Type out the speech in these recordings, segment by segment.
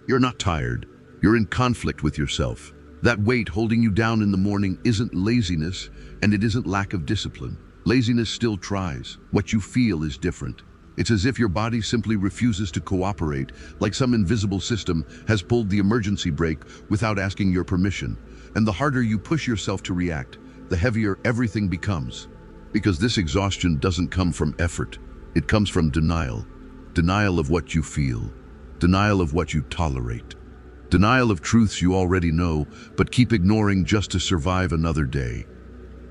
You're not tired. You're in conflict with yourself. That weight holding you down in the morning isn't laziness, and it isn't lack of discipline. Laziness still tries. What you feel is different. It's as if your body simply refuses to cooperate, like some invisible system has pulled the emergency brake without asking your permission. And the harder you push yourself to react, the heavier everything becomes. Because this exhaustion doesn't come from effort. It comes from denial. Denial of what you feel. Denial of what you tolerate. Denial of truths you already know, but keep ignoring just to survive another day.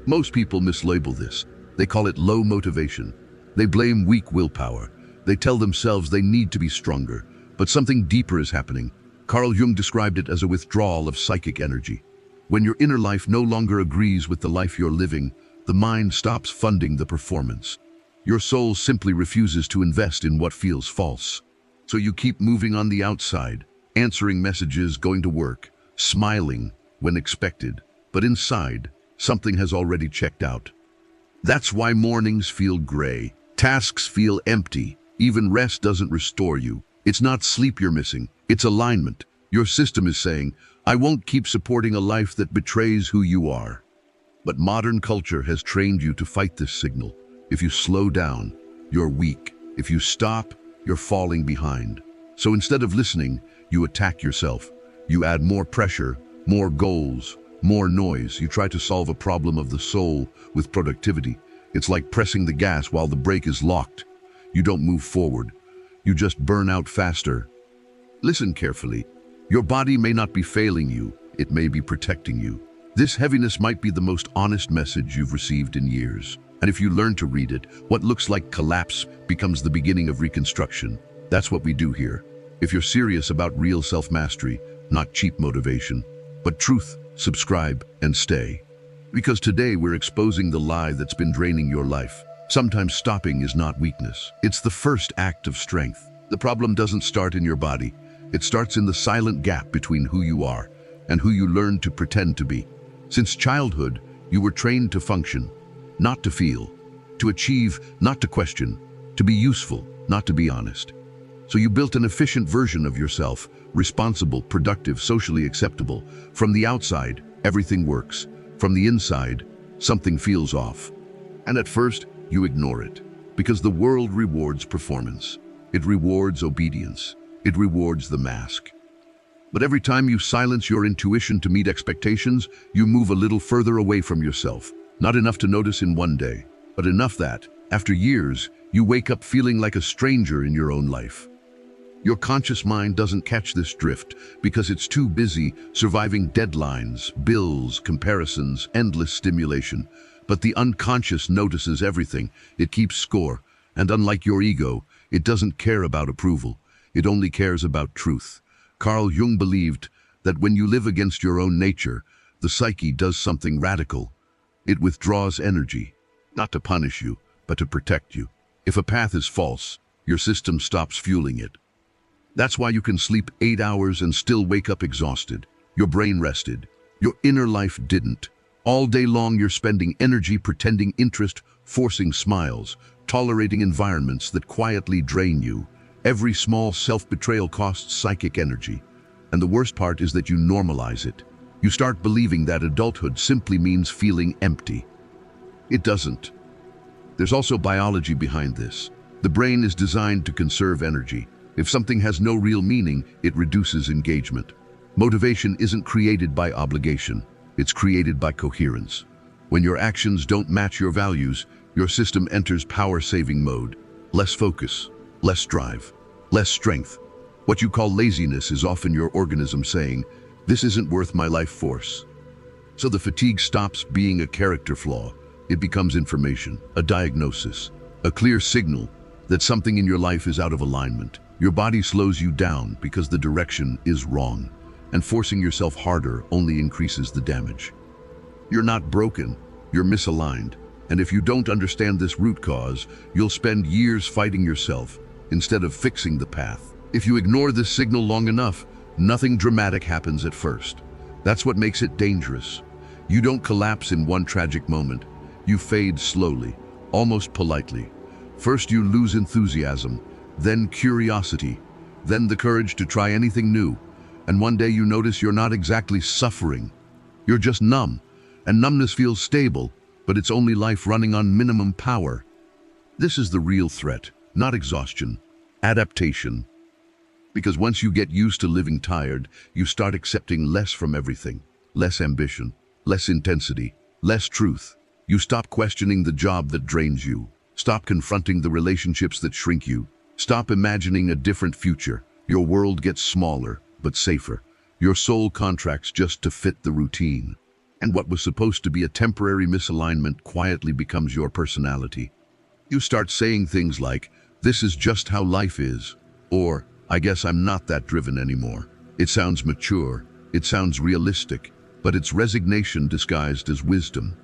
Most people mislabel this. They call it low motivation. They blame weak willpower. They tell themselves they need to be stronger, but something deeper is happening. Carl Jung described it as a withdrawal of psychic energy. When your inner life no longer agrees with the life you're living, the mind stops funding the performance. Your soul simply refuses to invest in what feels false. So you keep moving on the outside, answering messages, going to work, smiling when expected, but inside, something has already checked out. That's why mornings feel gray, tasks feel empty, even rest doesn't restore you. It's not sleep you're missing, it's alignment. Your system is saying, I won't keep supporting a life that betrays who you are. But modern culture has trained you to fight this signal. If you slow down, you're weak. If you stop, you're falling behind. So instead of listening, you attack yourself. You add more pressure, more goals, more noise. You try to solve a problem of the soul with productivity. It's like pressing the gas while the brake is locked. You don't move forward. You just burn out faster. Listen carefully. Your body may not be failing you. It may be protecting you. This heaviness might be the most honest message you've received in years. And if you learn to read it, what looks like collapse becomes the beginning of reconstruction. That's what we do here. If you're serious about real self-mastery, not cheap motivation, but truth, subscribe and stay. Because today we're exposing the lie that's been draining your life. Sometimes stopping is not weakness. It's the first act of strength. The problem doesn't start in your body. It starts in the silent gap between who you are and who you learn to pretend to be. Since childhood, you were trained to function, not to feel, to achieve, not to question, to be useful, not to be honest. So you built an efficient version of yourself, responsible, productive, socially acceptable. From the outside, everything works. From the inside, something feels off. And at first, you ignore it, because the world rewards performance. It rewards obedience. It rewards the mask. But every time you silence your intuition to meet expectations, you move a little further away from yourself. Not enough to notice in one day, but enough that, after years, you wake up feeling like a stranger in your own life. Your conscious mind doesn't catch this drift because it's too busy surviving deadlines, bills, comparisons, endless stimulation. But the unconscious notices everything. It keeps score, and unlike your ego, it doesn't care about approval. It only cares about truth. Carl Jung believed that when you live against your own nature, the psyche does something radical. It withdraws energy, not to punish you, but to protect you. If a path is false, your system stops fueling it. That's why you can sleep 8 hours and still wake up exhausted. Your brain rested. Your inner life didn't. All day long you're spending energy pretending interest, forcing smiles, tolerating environments that quietly drain you. Every small self-betrayal costs psychic energy. And the worst part is that you normalize it. You start believing that adulthood simply means feeling empty. It doesn't. There's also biology behind this. The brain is designed to conserve energy. If something has no real meaning, it reduces engagement. Motivation isn't created by obligation. It's created by coherence. When your actions don't match your values, your system enters power-saving mode. Less focus, less drive, less strength. What you call laziness is often your organism saying, "This isn't worth my life force." So the fatigue stops being a character flaw. It becomes information, a diagnosis, a clear signal that something in your life is out of alignment. Your body slows you down because the direction is wrong, and forcing yourself harder only increases the damage. You're not broken, you're misaligned. And if you don't understand this root cause, you'll spend years fighting yourself instead of fixing the path. If you ignore this signal long enough, nothing dramatic happens at first. That's what makes it dangerous. You don't collapse in one tragic moment. You fade slowly, almost politely. First you lose enthusiasm, then curiosity, then the courage to try anything new. And one day you notice you're not exactly suffering. You're just numb. And numbness feels stable, but it's only life running on minimum power. This is the real threat, not exhaustion, adaptation. Because once you get used to living tired, you start accepting less from everything. Less ambition, less intensity, less truth. You stop questioning the job that drains you. Stop confronting the relationships that shrink you. Stop imagining a different future. Your world gets smaller, but safer. Your soul contracts just to fit the routine. And what was supposed to be a temporary misalignment quietly becomes your personality. You start saying things like, "This is just how life is," or "I guess I'm not that driven anymore." It sounds mature, it sounds realistic, but it's resignation disguised as wisdom.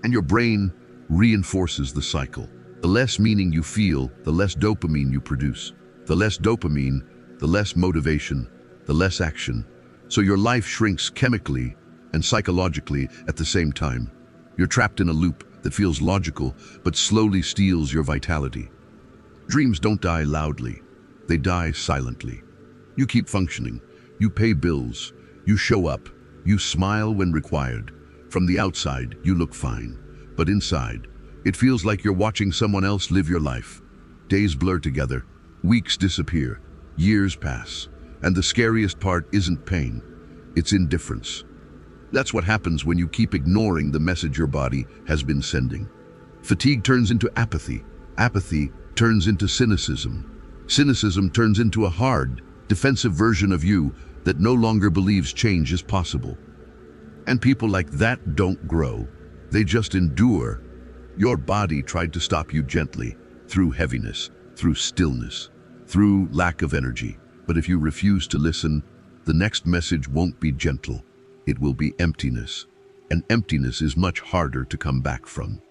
And your brain reinforces the cycle. The less meaning you feel, the less dopamine you produce. The less dopamine, the less motivation, the less action. So your life shrinks chemically and psychologically at the same time. You're trapped in a loop that feels logical, but slowly steals your vitality. Dreams don't die loudly. They die silently. You keep functioning. You pay bills. You show up. You smile when required. From the outside, you look fine. But inside, it feels like you're watching someone else live your life. Days blur together. Weeks disappear. Years pass. And the scariest part isn't pain. It's indifference. That's what happens when you keep ignoring the message your body has been sending. Fatigue turns into apathy. Apathy turns into cynicism. Cynicism turns into a hard, defensive version of you that no longer believes change is possible. And people like that don't grow. They just endure. Your body tried to stop you gently, through heaviness, through stillness, through lack of energy. But if you refuse to listen, the next message won't be gentle. It will be emptiness. And emptiness is much harder to come back from.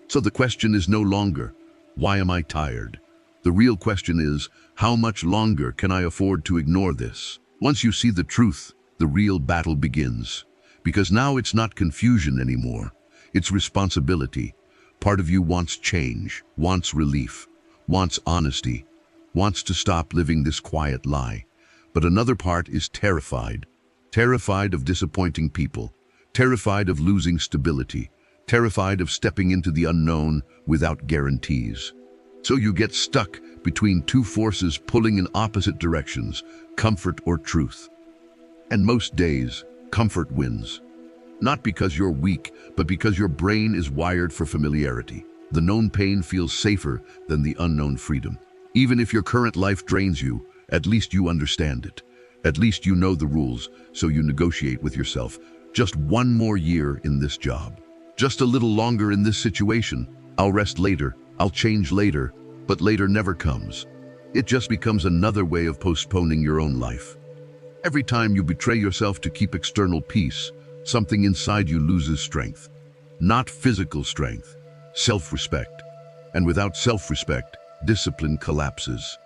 So the question is no longer, why am I tired? The real question is, how much longer can I afford to ignore this? Once you see the truth, the real battle begins. Because now it's not confusion anymore. It's responsibility. Part of you wants change, wants relief, wants honesty, wants to stop living this quiet lie. But another part is terrified. Terrified of disappointing people, terrified of losing stability, terrified of stepping into the unknown without guarantees. So you get stuck between two forces pulling in opposite directions, comfort or truth. And most days, comfort wins. Not because you're weak, but because your brain is wired for familiarity. The known pain feels safer than the unknown freedom. Even if your current life drains you, at least you understand it. At least you know the rules, so you negotiate with yourself. Just one more year in this job. Just a little longer in this situation. I'll rest later. I'll change later. But later never comes. It just becomes another way of postponing your own life. Every time you betray yourself to keep external peace, something inside you loses strength. Not physical strength, self-respect. And without self-respect, discipline collapses.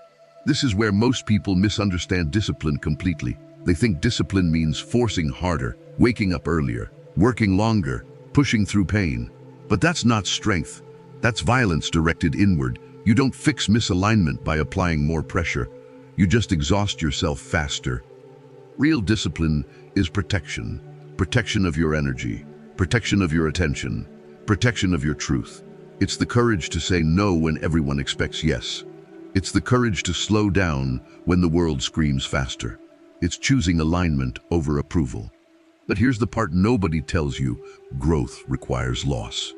This is where most people misunderstand discipline completely. They think discipline means forcing harder, waking up earlier, working longer, pushing through pain. But that's not strength. That's violence directed inward. You don't fix misalignment by applying more pressure. You just exhaust yourself faster. Real discipline is protection. Protection of your energy, protection of your attention, protection of your truth. It's the courage to say no when everyone expects yes. It's the courage to slow down when the world screams faster. It's choosing alignment over approval. But here's the part nobody tells you: growth requires loss.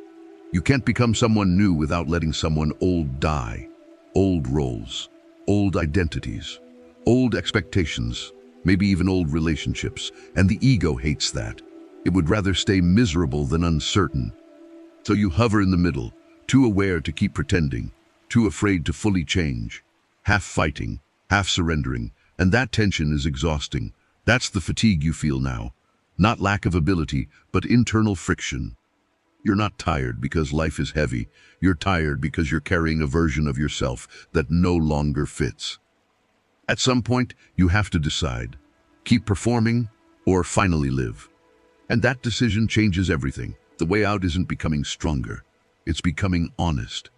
You can't become someone new without letting someone old die. Old roles, old identities, old expectations, maybe even old relationships. And the ego hates that. It would rather stay miserable than uncertain. So you hover in the middle, too aware to keep pretending, too afraid to fully change, half fighting, half surrendering, and that tension is exhausting. That's the fatigue you feel now. Not lack of ability, but internal friction. You're not tired because life is heavy. You're tired because you're carrying a version of yourself that no longer fits. At some point, you have to decide. Keep performing or finally live. And that decision changes everything. The way out isn't becoming stronger. It's becoming honest.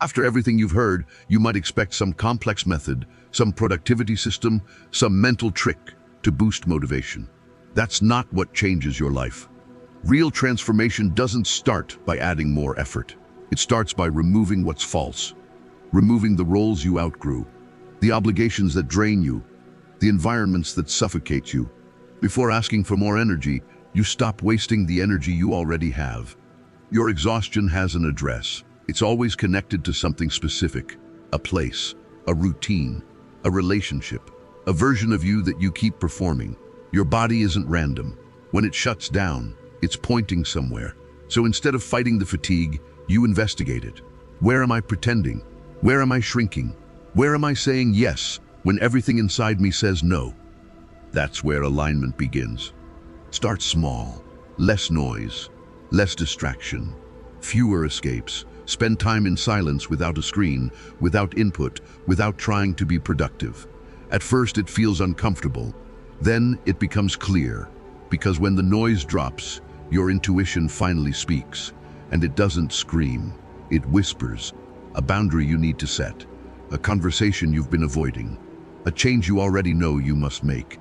After everything you've heard, you might expect some complex method, some productivity system, some mental trick. to boost motivation. That's not what changes your life. Real transformation doesn't start by adding more effort. It starts by removing what's false, removing the roles you outgrew, the obligations that drain you, the environments that suffocate you. Before asking for more energy, you stop wasting the energy you already have. Your exhaustion has an address. It's always connected to something specific, a place, a routine, a relationship, a version of you that you keep performing. Your body isn't random. When it shuts down, it's pointing somewhere. So instead of fighting the fatigue, you investigate it. Where am I pretending? Where am I shrinking? Where am I saying yes when everything inside me says no? That's where alignment begins. Start small, less noise, less distraction, fewer escapes. Spend time in silence without a screen, without input, without trying to be productive. At first it feels uncomfortable, then it becomes clear, because when the noise drops, your intuition finally speaks, and it doesn't scream, it whispers, a boundary you need to set, a conversation you've been avoiding, a change you already know you must make.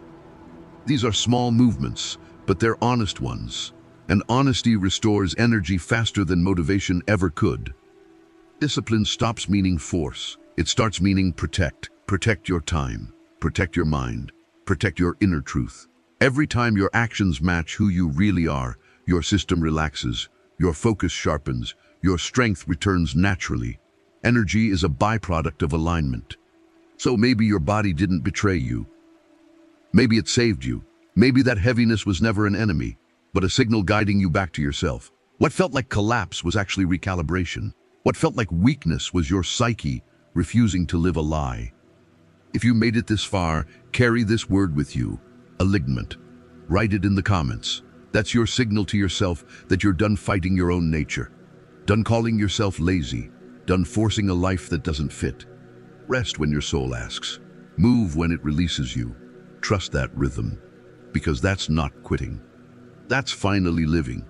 These are small movements, but they're honest ones, and honesty restores energy faster than motivation ever could. Discipline stops meaning force. It starts meaning protect. Protect your time, protect your mind, protect your inner truth. Every time your actions match who you really are, your system relaxes, your focus sharpens, your strength returns naturally. Energy is a byproduct of alignment. So maybe your body didn't betray you. Maybe it saved you. Maybe that heaviness was never an enemy, but a signal guiding you back to yourself. What felt like collapse was actually recalibration. What felt like weakness was your psyche refusing to live a lie. If you made it this far, carry this word with you, alignment. Write it in the comments. That's your signal to yourself that you're done fighting your own nature. Done calling yourself lazy. Done forcing a life that doesn't fit. Rest when your soul asks. Move when it releases you. Trust that rhythm, because that's not quitting. That's finally living.